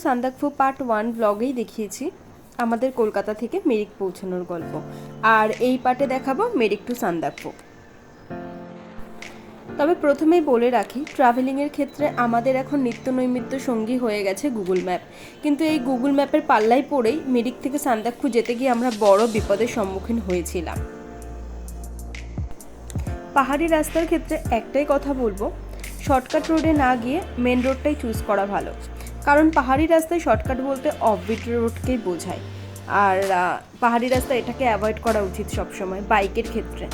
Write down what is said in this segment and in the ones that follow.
Sandakphu part 1 ব্লগেই দেখিয়েছি আমাদের কলকাতা থেকে মিরিক পৌঁছানোর গল্প, আর এই পার্টে দেখাবো মিরিক টু সান্দাকফু। তবে প্রথমেই বলে রাখি, ট্রাভেলিংয়ের ক্ষেত্রে আমাদের এখন নিত্য নৈমিত্য সঙ্গী হয়ে গেছে গুগল ম্যাপ। কিন্তু এই গুগল ম্যাপের পাল্লায় পড়েই মিরিক থেকে সান্দাকফু যেতে গিয়ে আমরা বড় বিপদের সম্মুখীন হয়েছিলাম। পাহাড়ি রাস্তার ক্ষেত্রে একটাই কথা বলবো, শর্টকাট রোডে না গিয়ে মেন রোডটাই চুজ করা ভালো, কারণ পাহাড়ি রাস্তায় শর্টকাট বলতে অফবিট রোডকেই বোঝায়। আর পাহাড়ি রাস্তা এটাকে অ্যাভয়েড করা উচিত সবসময় বাইকের ক্ষেত্রে।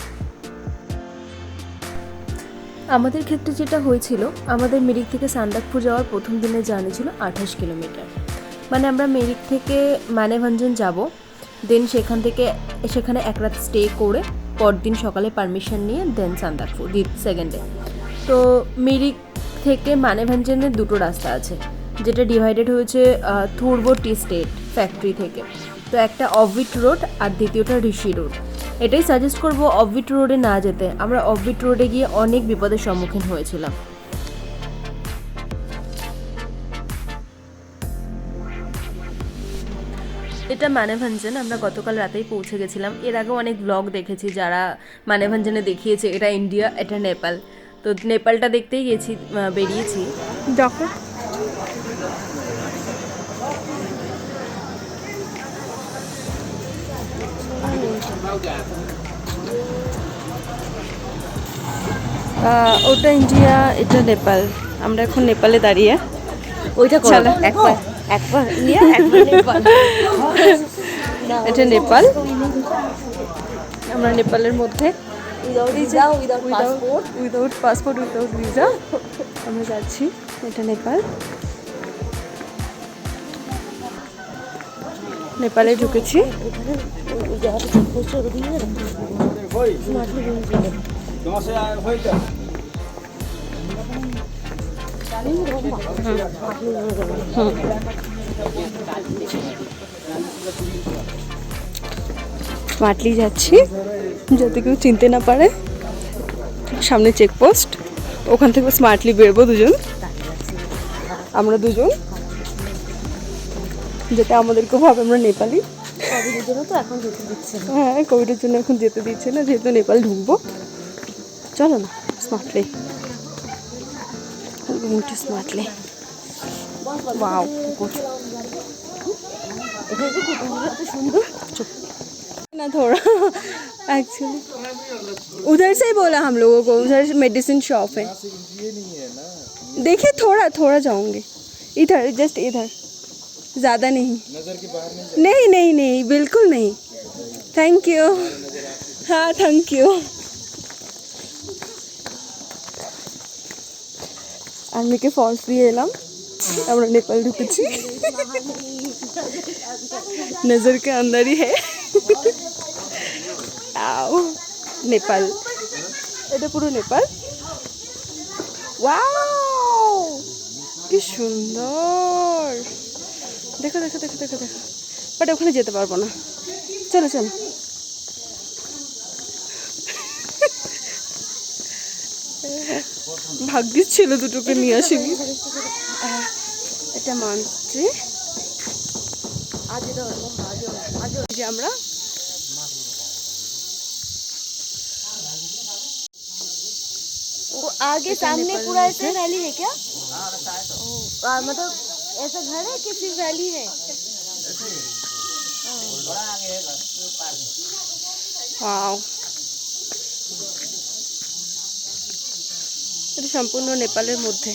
আমাদের ক্ষেত্রে যেটা হয়েছিল, আমাদের মিরিক থেকে সান্দাকফু যাওয়ার প্রথম দিনের জার্নি ছিল 28 কিলোমিটার। মানে আমরা মিরিক থেকে মানেভঞ্জন যাব, দেন সেখানে এক রাত স্টে করে পরদিন সকালে পারমিশন নিয়ে দেন সান্দাকফু সেকেন্ডে। তো মিরিক থেকে মানেভঞ্জনের দুটো রাস্তা আছে, যেটা ডিভাইডেড হয়েছে থুরবো টি স্টেট ফ্যাক্টরি থেকে। তো একটা অফবিট রোড আর দ্বিতীয়টা ঋষি রোড। এটাই সাজেস্ট করবো অফবিট রোডে না যেতে। আমরা অফবিট রোডে গিয়ে অনেক বিপদের সম্মুখীন হয়েছিলাম। এটা মানেভঞ্জন, আমরা গতকাল রাতেই পৌঁছে গেছিলাম। এর আগেও অনেক ব্লগ দেখেছি যারা মানেভঞ্জনে দেখিয়েছে এটা ইন্ডিয়া, এটা নেপাল। তো নেপালটা দেখতেই বেরিয়েছি। দেখো ওটা ইন্ডিয়া, এটা নেপাল। আমরা এখন নেপালে দাঁড়িয়ে। ওইটা একবার ইন্ডিয়া একবার নেপাল। এটা নেপাল, আমরা নেপালের মধ্যে উইদাউট পাসপোর্ট উইদাউট ভিসা আমরা যাচ্ছি। এটা নেপালে ঢুকেছি। স্মার্টলি যাচ্ছি যাতে কেউ চিনতে না পারে। সামনে চেকপোস্ট, ওখান থেকে স্মার্টলি বেরবো আমরা দুজন, যেটা আমাদেরকেও ভাবে আমরা নেপালি। কোভিডের জন্য তো এখন যেতে দিচ্ছে না। হ্যাঁ, কোভিডের জন্য এখন যেতে দিচ্ছে না, যেহেতু নেপাল ঢুকবো। চলো না স্মার্টলি, স্মার্টলি। वाओ, ना थोड़ा एक्चुअली उधर से ही बोला हम लोगों को, उधर मेडिसिन शॉप है। देखिए थोड़ा जाऊंगे, इधर जस्ट इधर, ज़्यादा नहीं। नहीं नहीं नहीं, बिल्कुल नहीं। Thank you. हाँ थैंक यू। आर्मी के फॉल्स দিয়ে এলাম, আমরা নেপাল ঢুকেছি। नजर के अंदर ही है। आओ নেপাল, এটা পুরো নেপাল। ওয়াও কি সুন্দর, দেখো দেখো দেখো দেখো দেখো। বাট ওখানে যেতে পারবো না, চলো চলো। ভাগ্যিস ছিল দুটোকে নিয়ে আসিনি। এটা মানছি যে আমরা वो आगे सामने पूरा ऐसे वैली है क्या? मतलब ऐसा घर है कि सिर्फ वैली है? वाओ, এটা সম্পূর্ণ নেপালের মধ্যে।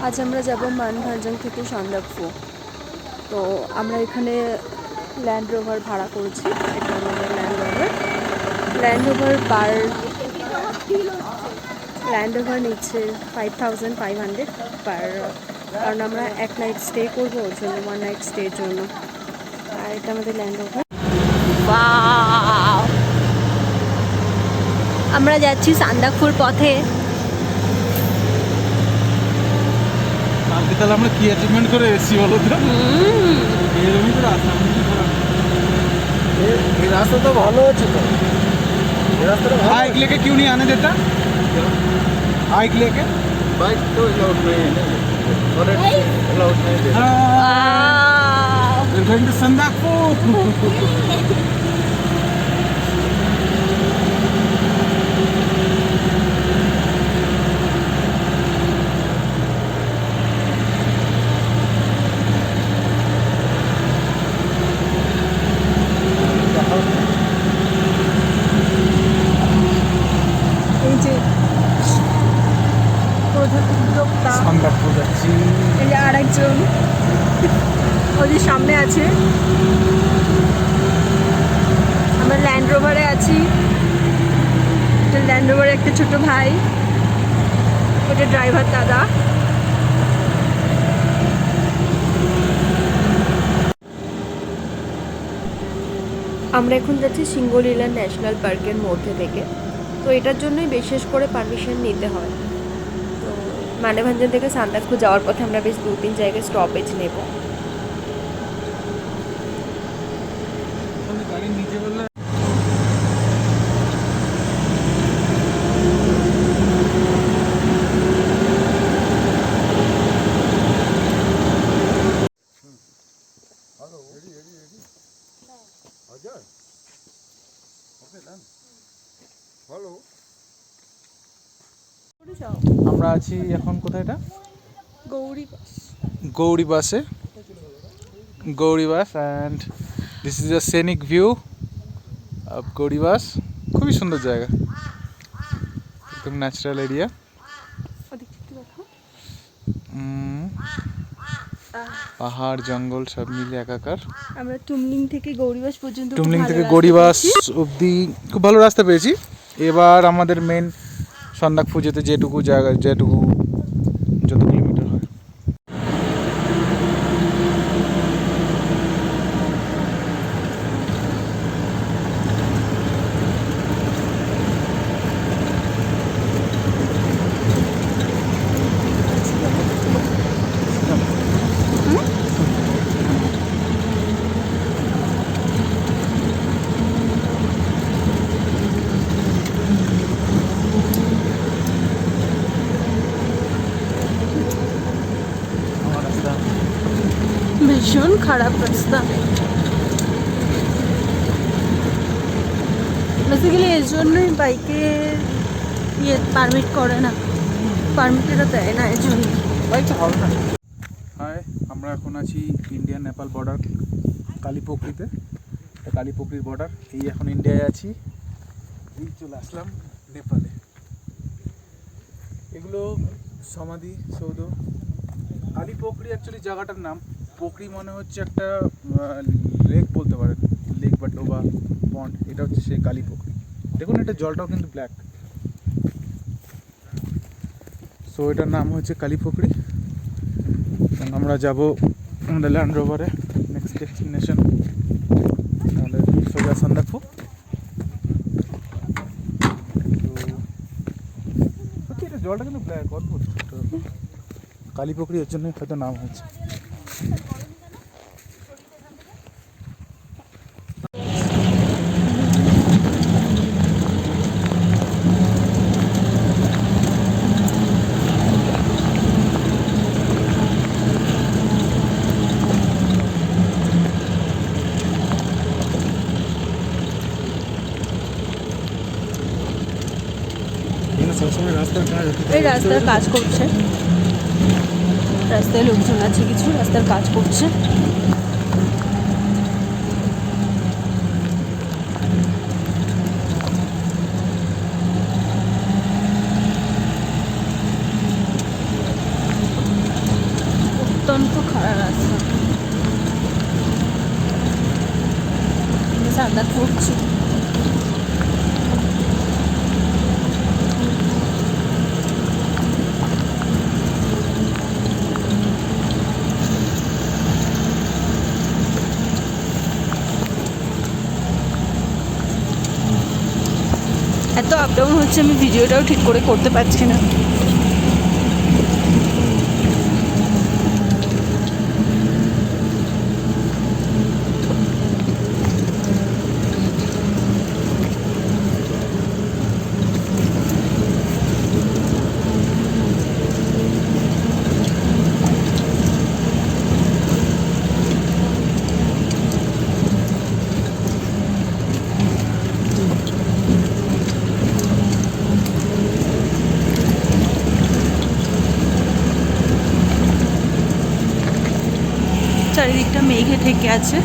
আজ আমরা যাব মানভঞ্জন থেকে সান্দাকফু। তো আমরা এখানে ল্যান্ড রোভার ভাড়া করেছি। এটা আমাদের ল্যান্ড রোভার নিচ্ছে 5500 পার, কারণ আমরা এক নাইট স্টে করবো ওর জন্য, 1 নাইট স্টের জন্য। আর এটা আমাদের ল্যান্ড রোভার। আমরা যাচ্ছি সান্দাকফুর পথে। তাহলে আমরা কি অ্যাচিভমেন্ট করে এসেছি বলো তো? এরকমই তো রাস্তা, এই রাস্তা তো ভালো আছে তো। बाइक लेके क्यों नहीं आने देता? बाइक लेके बाइक तो अलाउड नहीं है ना, अलाउड नहीं है। We're going to Sandakpur. এই যে প্রধান উদ্যোক্তা Sandakpur যাচ্ছি। এই যে আরেকজন ওই যে সামনে আছে, আমরা ল্যান্ড রোভারে আছি। ল্যান্ড রোভারে একটা ছোট ভাই, ওটা ড্রাইভার দাদা। আমরা এখন যাচ্ছি সিঙ্গলীলা ন্যাশনাল পার্কের মধ্যে থেকে। তো এটার জন্যই বিশেষ করে পারমিশন নিতে হয়। তো মানেভঞ্জন থেকে সান্দাকফু যাওয়ার পথে আমরা বেশ 2-3 জায়গায় স্টপেজ নেব। গাড়ি নিচে বললে আমরা আছি এখন কোথায়? এটা গৌরী বাসে, Gauri Bas, and this is a scenic view of Gauri Bas. খুবই সুন্দর জায়গা, একদম ন্যাচারাল এরিয়া। পাহাড় জঙ্গল সব মিলে একাকার। আমরা টুমলিং থেকে গৌরীবাস পর্যন্ত, টুমলিং থেকে গৌরীবাস অবধি খুব ভালো রাস্তা পেয়েছি। এবার আমাদের মেন সন্দাকফু যেতে যেটুকু জায়গা, যেটুকু যত কিলোমিটার হয়। ভীষণ খারাপ রাস্তা। বেসিক্যালি এর জন্যই বাইকে পারমিট করে না, পারমিটেরও দেয় না এর জন্য। হাই, আমরা এখন আছি ইন্ডিয়া নেপাল বর্ডার কালীপুকুরিতে। কালীপুকুরির বর্ডার, এই এখন ইন্ডিয়ায় আছি, এই চলে আসলাম নেপালে। এগুলো সমাধি সৌধ। কালীপুকুরি অ্যাকচুয়ালি জায়গাটার নাম। পুকুরি মনে হচ্ছে একটা লেক বলতে পারেন, লেক বা ডোবা পন্ড। এটা হচ্ছে সেই কালীপুকুরি। দেখুন এটা জলটাও কিন্তু ব্ল্যাক। সো এটার নাম হচ্ছে কালীপুকুরি। আমরা যাব আমাদের ল্যান্ড রোভারে নেক্সট ডেস্টিনেশন আমাদের সোজা সন্দাকফু। সত্যি এটা জলটা কিন্তু ব্ল্যাক, অদ্ভুত। কালীপুকুরি এর জন্যই হয়তো নাম হয়েছে। এই রাস্তার কাজ করছে, রাস্তায় লোকজন আছে, কিছু রাস্তার কাজ করছে। অত্যন্ত খারাপ রাস্তা, সাদা করছি। এত আপ ডাউন হচ্ছে, আমি ভিডিওটাও ঠিক করে করতে পারছি না। চারিদিকটা মেঘে ঢেকে আছে,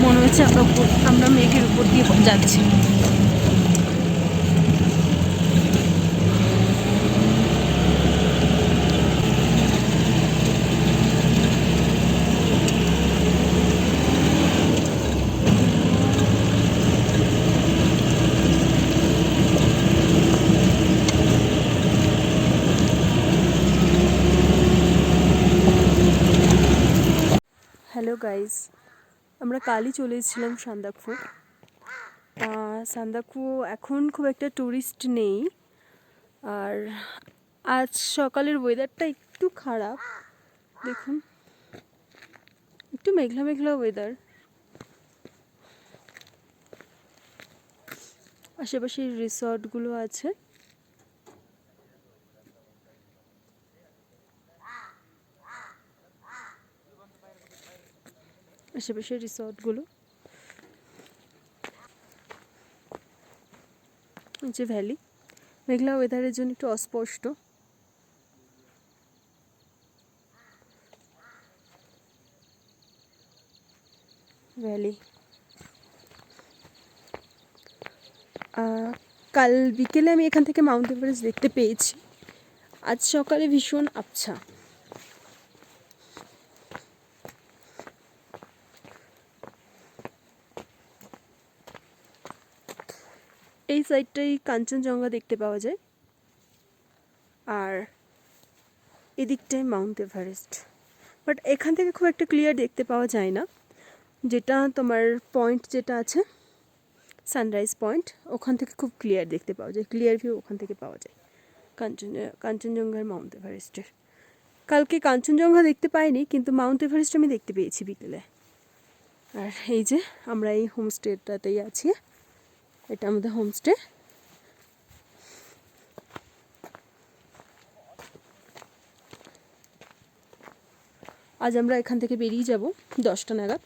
মনে হচ্ছে আমরা মেঘের উপর দিয়ে যাচ্ছি। হ্যালো গাইস, আমরা কালই চলে এসেছিলাম সান্দাকফু। সান্দাকফু এখন খুব একটা ট্যুরিস্ট নেই, আর আজ সকালের ওয়েদারটা একটু খারাপ, দেখুন একটু মেঘলা মেঘলা ওয়েদার। আশেপাশে রিসর্টগুলো আছে, আশেপাশের রিসর্টগুলো যে ভ্যালি, মেঘলা ওয়েদারের জন্য একটু অস্পষ্ট। ভ্যালি কাল বিকেলে আমি এখান থেকে মাউন্ট এভারেস্ট দেখতে পেয়েছি, আজ সকালে ভীষণ আবছা। এই সাইডটাই কাঞ্চনজঙ্ঘা দেখতে পাওয়া যায়, আর এদিকটাই মাউন্ট এভারেস্ট, বাট এখান থেকে খুব একটা ক্লিয়ার দেখতে পাওয়া যায় না। যেটা তোমার পয়েন্ট যেটা আছে সানরাইজ পয়েন্ট, ওখান থেকে খুব ক্লিয়ার দেখতে পাওয়া যায়, ক্লিয়ার ভিউ ওখান থেকে পাওয়া যায় কাঞ্চনজঙ্ঘার মাউন্ট এভারেস্টের। কালকে কাঞ্চনজঙ্ঘা দেখতে পাইনি, কিন্তু মাউন্ট এভারেস্ট আমি দেখতে পেয়েছি বিকেলে। আর এই যে আমরা এই হোমস্টেটাতেই আছি, এটা আমাদের হোমস্টে। আজ আমরা এখান থেকে বেরিয়ে যাব 10টা নাগাদ।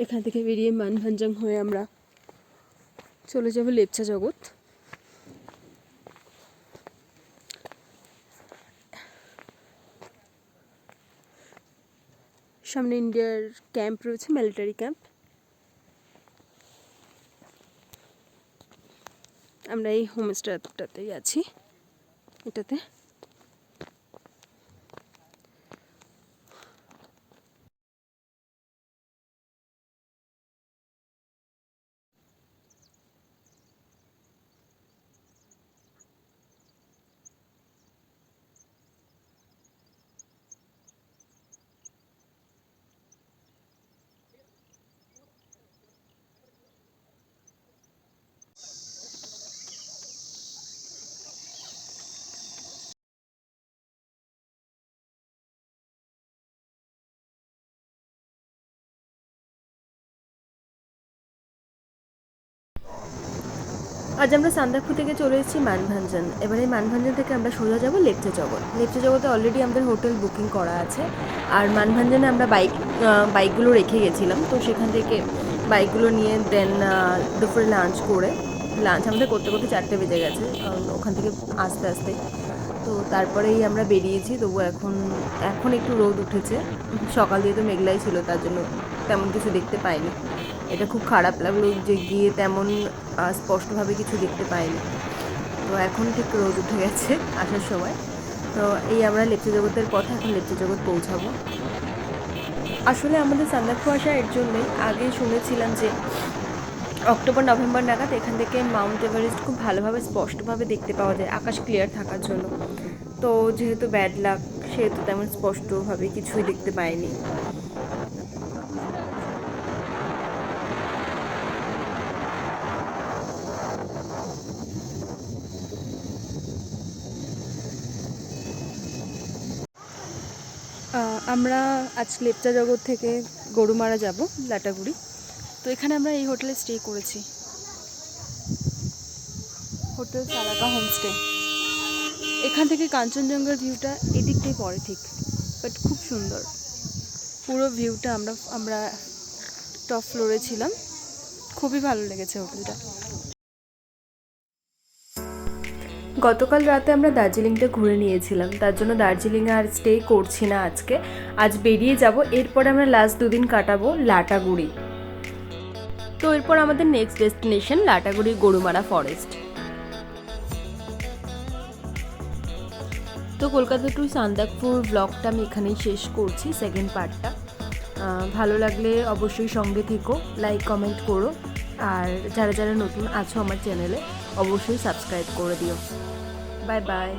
এখান থেকে বেরিয়ে মানভঞ্জং হয়ে আমরা চলে যাব লেপচা জগৎ। সামনে ইন্ডিয়ার ক্যাম্প রয়েছে, মিলিটারি ক্যাম্প। আমরা এই হোমস্টেটাতেই আছি, এটাতে। আজ আমরা সান্দাকফু থেকে চলে এসেছি মানভঞ্জন। এবারে মানভঞ্জন থেকে আমরা সোজা যাব লেপচা জগৎ। লেপচা জগতে অলরেডি আমাদের হোটেল বুকিং করা আছে, আর মানভঞ্জনে আমরা বাইকগুলো রেখে গেছিলাম, তো সেখান থেকে বাইকগুলো নিয়ে দেন দুপুরে লাঞ্চ আমাদের করতে করতে 4টে বেজে গেছে, কারণ ওখান থেকে আস্তে আস্তে। তো তারপরেই আমরা বেরিয়েছি, তবু এখন একটু রোদ উঠেছে। সকাল দিয়ে তো মেঘলাই ছিল, তার জন্য তেমন কিছু দেখতে পাইনি। এটা খুব খারাপ লাগলো যে গিয়ে তেমন স্পষ্টভাবে কিছু দেখতে পাইনি। তো এখন ঠিক রোদ উঠে গেছে আসার সময়। তো এই আমরা লেপচা জগতের পথে এখন লেপচা জগৎ পৌঁছাবো। আসলে আমাদের সান্দাকফু আসা এর জন্যই, আগে শুনেছিলাম যে অক্টোবর নভেম্বর নাগাদ এখান থেকে মাউন্ট এভারেস্ট খুব ভালোভাবে স্পষ্টভাবে দেখতে পাওয়া যায়, আকাশ ক্লিয়ার থাকার জন্য। তো যেহেতু ব্যাড লাক, সেহেতু তেমন স্পষ্টভাবে কিছুই দেখতে পাইনি। আমরা আজ লেপচা জগৎ থেকে গরুমারা যাব লাটাগুড়ি। তো এখানে আমরা এই হোটেলে স্টে করেছি, হোটেল সারাকা হোমস্টে। এখান থেকে কাঞ্চনজঙ্ঘার ভিউটা এদিকটাই পড়ে ঠিক, বাট খুব সুন্দর পুরো ভিউটা। আমরা টপ ফ্লোরে ছিলাম, খুবই ভালো লেগেছে হোটেলটা। গতকাল রাতে আমরা দার্জিলিংটা ঘুরে নিয়েছিলাম, তার জন্য দার্জিলিংয়ে আর স্টে করছি না আজকে। আজ বেরিয়ে যাব, এরপর আমরা লাস্ট 2 দিন কাটাবো লাটাগুড়ি। তো এরপর আমাদের next destination Lataguri Gorumara forest. তো কলকাতা টু সান্দাকফু ব্লগটা আমি এখানেই শেষ করছি, সেকেন্ড পার্টটা। ভালো লাগলে অবশ্যই সঙ্গে থেকো, লাইক কমেন্ট করো, আর যারা যারা নতুন আছো আমার চ্যানেলে অবশ্যই সাবস্ক্রাইব করে দিও। Bye bye.